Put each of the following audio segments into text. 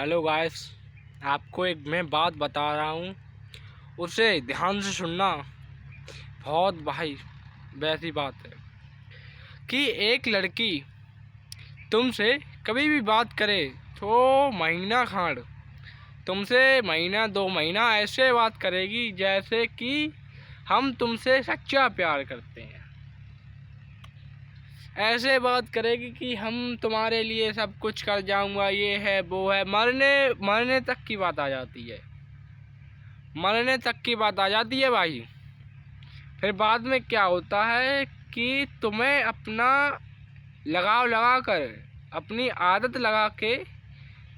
Hello guys, आपको एक मैं बात बता रहा हूँ, उसे ध्यान से सुनना। बहुत भाई वैसी बात है कि एक लड़की तुमसे कभी भी बात करे तो महीना खांड तुमसे महीना 2 महीना ऐसे बात करेगी जैसे कि हम तुमसे सच्चा प्यार करते हैं। ऐसे बात करेगी कि हम तुम्हारे लिए सब कुछ कर जाऊंगा, ये है वो है, मरने मरने तक की बात आ जाती है। मरने तक की बात आ जाती है भाई। फिर बाद में क्या होता है कि तुम्हें अपना लगाव लगा कर, अपनी आदत लगा के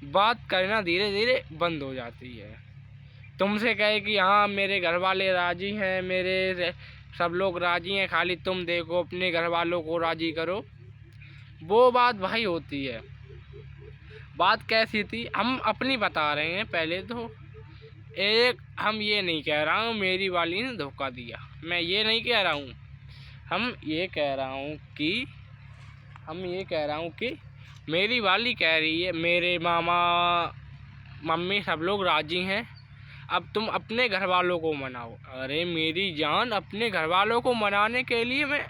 बात करना धीरे धीरे बंद हो जाती है। तुमसे कहे कि हाँ मेरे घर वाले राजी हैं, मेरे सब लोग राजी हैं, खाली तुम देखो अपने घर वालों को राजी करो। वो बात भाई होती है। बात कैसी थी हम अपनी बता रहे हैं। पहले तो एक हम ये नहीं कह रहा हूँ मेरी वाली ने धोखा दिया, मैं ये नहीं कह रहा हूँ। हम ये कह रहा हूँ कि मेरी वाली कह रही है मेरे मामा मम्मी सब लोग राजी हैं, अब तुम अपने घर वालों को मनाओ। अरे मेरी जान, अपने घर वालों को मनाने के लिए मैं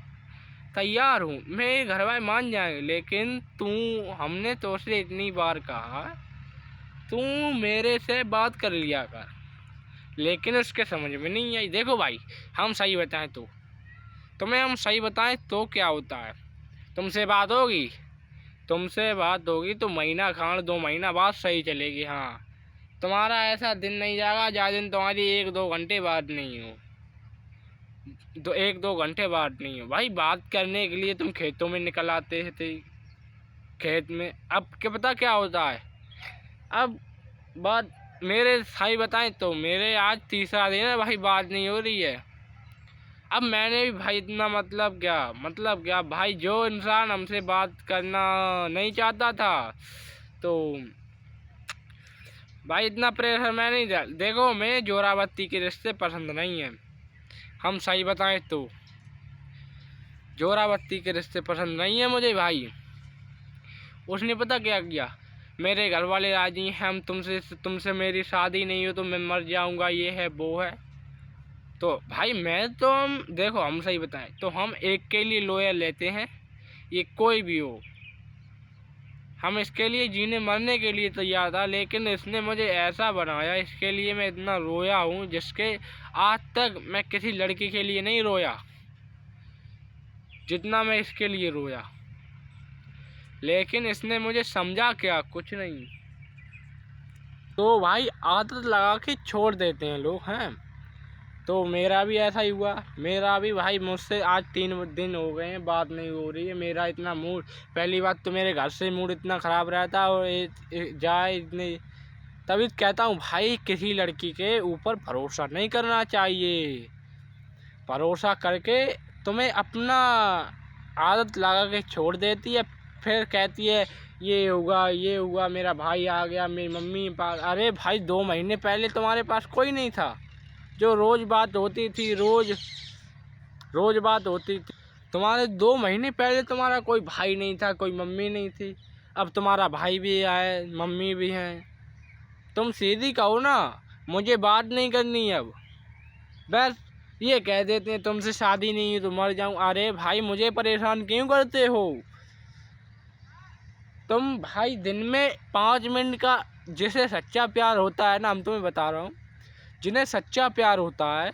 तैयार हूँ, मेरे घर वाले मान जाएंगे, लेकिन हमने तो उसे इतनी बार कहा तू मेरे से बात कर लिया कर, लेकिन उसके समझ में नहीं आई। देखो भाई, हम सही बताएं तो तुम्हें, हम सही बताएं तो क्या होता है, तुमसे बात होगी तो महीना खान 2 महीना बाद सही चलेगी। हाँ, तुम्हारा ऐसा दिन नहीं जाएगा जहाँ दिन तुम्हारी 1-2 घंटे बात नहीं हो, 1-2 घंटे बात नहीं हो। भाई बात करने के लिए तुम खेतों में निकल आते थे, खेत में। अब क्या पता क्या होता है। अब बात मेरे सही बताएं तो मेरे आज तीसरा दिन है भाई, बात नहीं हो रही है। अब मैंने भी भाई इतना मतलब क्या भाई, जो इंसान हमसे बात करना नहीं चाहता था तो भाई इतना प्रेशर मैं नहीं था। देखो, मैं जोरावती के रिश्ते पसंद नहीं है, हम सही बताएं तो जोरावती के रिश्ते पसंद नहीं है मुझे भाई। उसने पता क्या किया, मेरे घर वाले राजी हैं, हम तुमसे मेरी शादी नहीं हो तो मैं मर जाऊंगा, ये है वो है। तो भाई मैं तो देखो, हम सही बताएं तो हम एक के लिए लॉयल लेते हैं, ये कोई भी हो, हम इसके लिए जीने मरने के लिए तैयार था, लेकिन इसने मुझे ऐसा बनाया, इसके लिए मैं इतना रोया हूँ जिसके आज तक मैं किसी लड़की के लिए नहीं रोया जितना मैं इसके लिए रोया। लेकिन इसने मुझे समझा क्या, कुछ नहीं। तो भाई आदत लगा के छोड़ देते हैं लोग हैं। तो मेरा भी ऐसा ही हुआ, मेरा भी भाई मुझसे आज 3 दिन हो गए हैं बात नहीं हो रही है। मेरा इतना मूड, पहली बात तो मेरे घर से मूड इतना ख़राब रहता, और जाए इतने, तभी कहता हूँ भाई किसी लड़की के ऊपर भरोसा नहीं करना चाहिए। भरोसा करके तुम्हें अपना आदत लगा के छोड़ देती है, फिर कहती है ये हुआ, मेरा भाई आ गया, मेरी मम्मी पास। अरे भाई 2 महीने पहले तुम्हारे पास कोई नहीं था, जो रोज़ बात होती थी, रोज़ बात होती थी। तुम्हारे 2 महीने पहले तुम्हारा कोई भाई नहीं था, कोई मम्मी नहीं थी, अब तुम्हारा भाई भी है, मम्मी भी हैं। तुम सीधी कहो ना, मुझे बात नहीं करनी अब, बस ये कह देते हैं तुमसे शादी नहीं है तो मर जाऊं। अरे भाई मुझे परेशान क्यों करते हो तुम भाई? दिन में 5 मिनट का, जिसे सच्चा प्यार होता है ना, हम तुम्हें बता रहा हूँ, जिन्हें सच्चा प्यार होता है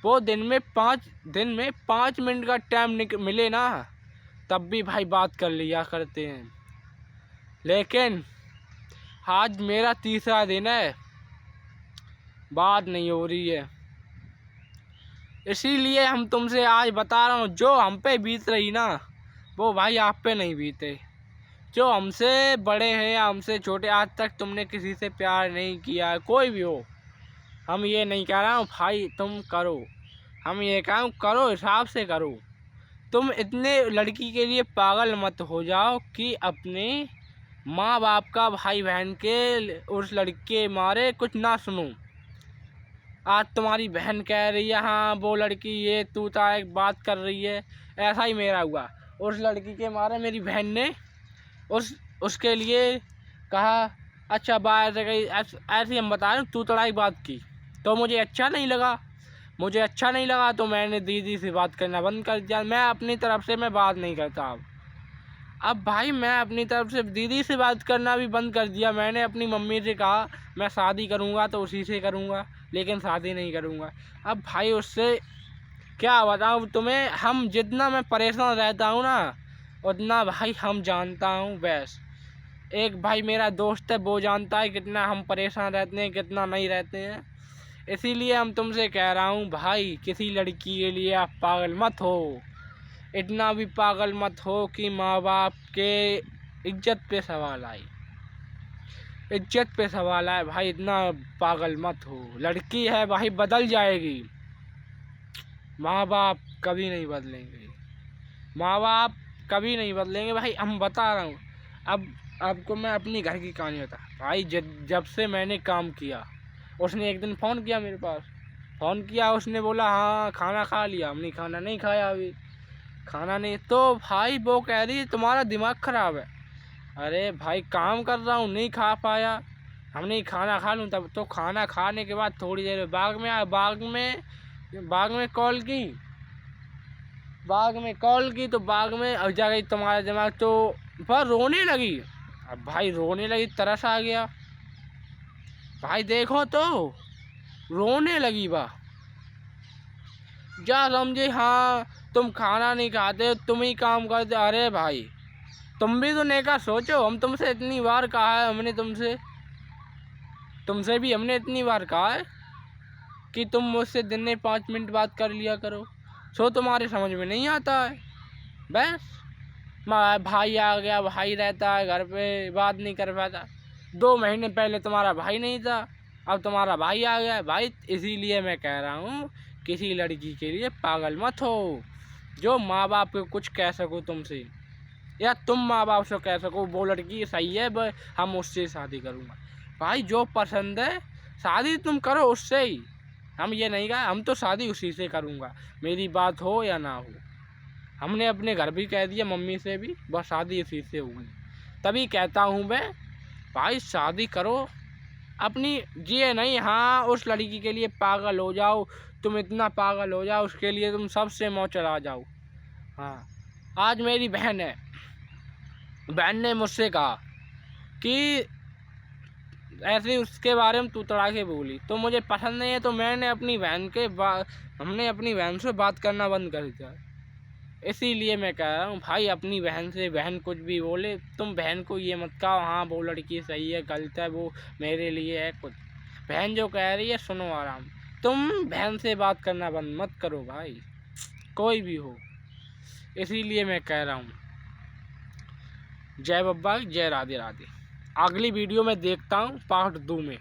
वो दिन में 5 मिनट का टाइम मिले ना, तब भी भाई बात कर लिया करते हैं। लेकिन आज मेरा तीसरा दिन है, बात नहीं हो रही है। इसीलिए हम तुमसे आज बता रहा हूँ, जो हम पे बीत रही ना वो भाई आप पे नहीं बीते। जो हमसे बड़े हैं या हमसे छोटे, आज तक तुमने किसी से प्यार नहीं किया है, कोई भी हो, हम ये नहीं कह रहा हूँ भाई तुम करो, हम ये कह रहा हूँ करो, हिसाब से करो। तुम इतने लड़की के लिए पागल मत हो जाओ कि अपने माँ बाप का, भाई बहन के, उस लड़के के मारे कुछ ना सुनो। आज तुम्हारी बहन कह रही है हाँ वो लड़की ये तू एक बात कर रही है, ऐसा ही मेरा हुआ। उस लड़की के मारे मेरी बहन ने उसके लिए कहा अच्छा बाहर से गई ऐसे हम बता रहे हैं, तू तड़ाई बात की तो मुझे अच्छा नहीं लगा। मुझे अच्छा नहीं लगा तो मैंने दीदी से बात करना बंद कर दिया। मैं अपनी तरफ से मैं बात नहीं करता अब भाई मैं अपनी तरफ से दीदी से बात करना भी बंद कर दिया। मैंने अपनी मम्मी से कहा मैं शादी करूँगा तो उसी से करूँगा, लेकिन शादी नहीं करूँगा। अब भाई उससे क्या बताऊँ तुम्हें, हम जितना मैं परेशान रहता हूँ ना उतना भाई हम जानता हूँ। बस एक भाई मेरा दोस्त है वो जानता है कितना हम परेशान रहते हैं कितना नहीं रहते हैं। इसीलिए हम तुमसे कह रहा हूँ भाई, किसी लड़की के लिए आप पागल मत हो। इतना भी पागल मत हो कि माँ बाप के इज्जत पे सवाल आए। इज्जत पे सवाल आए भाई, इतना पागल मत हो। लड़की है भाई बदल जाएगी, माँ बाप कभी नहीं बदलेंगे। माँ बाप कभी नहीं बदलेंगे भाई, हम बता रहा हूँ। अब आपको मैं अपनी घर की कहानी बता भाई। जब से मैंने काम किया, उसने एक दिन फ़ोन किया मेरे पास। फ़ोन किया, उसने बोला हाँ खाना खा लिया। हमने खाना नहीं खाया अभी, खाना नहीं। तो भाई वो कह रही है तुम्हारा दिमाग ख़राब है। अरे भाई काम कर रहा हूँ नहीं खा पाया, हमने खाना खा लूँ। तब तो खाना खाने के बाद थोड़ी देर बाग में आया, बाग में कॉल की, तो बाग में अब जा गई तुम्हारा दिमाग। तो वह रोने लगी। अब भाई रोने लगी, तरस आ गया भाई, देखो तो रोने लगी वाह। जा समझे हाँ तुम खाना नहीं खाते तुम ही काम करते। अरे भाई तुम भी तो नेका सोचो, हम तुमसे इतनी बार कहा है, तुमसे भी हमने इतनी बार कहा है कि तुम मुझसे दिन में 5 मिनट बात कर लिया करो। सो तुम्हारे समझ में नहीं आता है। बस भाई आ गया, भाई रहता है घर पे, बात नहीं कर पाता। 2 महीने पहले तुम्हारा भाई नहीं था, अब तुम्हारा भाई आ गया है भाई। इसीलिए मैं कह रहा हूँ किसी लड़की के लिए पागल मत हो जो माँ बाप को कुछ कह सको तुमसे, या तुम माँ बाप से कह सको वो लड़की सही है हम उससे शादी करूँगा। भाई जो पसंद है शादी तुम करो उससे ही। हम ये नहीं कहा हम तो शादी उसी से करूँगा, मेरी बात हो या ना हो। हमने अपने घर भी कह दिया, मम्मी से भी, बस शादी इसी से होगी। तभी कहता हूँ मैं भाई शादी करो अपनी, ये नहीं हाँ उस लड़की के लिए पागल हो जाओ। तुम इतना पागल हो जाओ उसके लिए, तुम सबसे मौज चला जाओ। हाँ आज मेरी बहन है, बहन ने मुझसे कहा कि ऐसे ही उसके बारे में तू तड़ा के बोली तो मुझे पसंद नहीं है। तो मैंने अपनी हमने अपनी बहन से बात करना बंद कर दिया। इसीलिए मैं कह रहा हूँ भाई अपनी बहन से, बहन कुछ भी बोले तुम बहन को ये मत कहो हाँ वो लड़की सही है गलत है वो मेरे लिए है कुछ। बहन जो कह रही है सुनो आराम, तुम बहन से बात करना बंद मत करो भाई, कोई भी हो। इसीलिए मैं कह रहा हूँ जय बब्बा जय राधे राधे। अगली वीडियो में देखता हूँ पार्ट 2 में।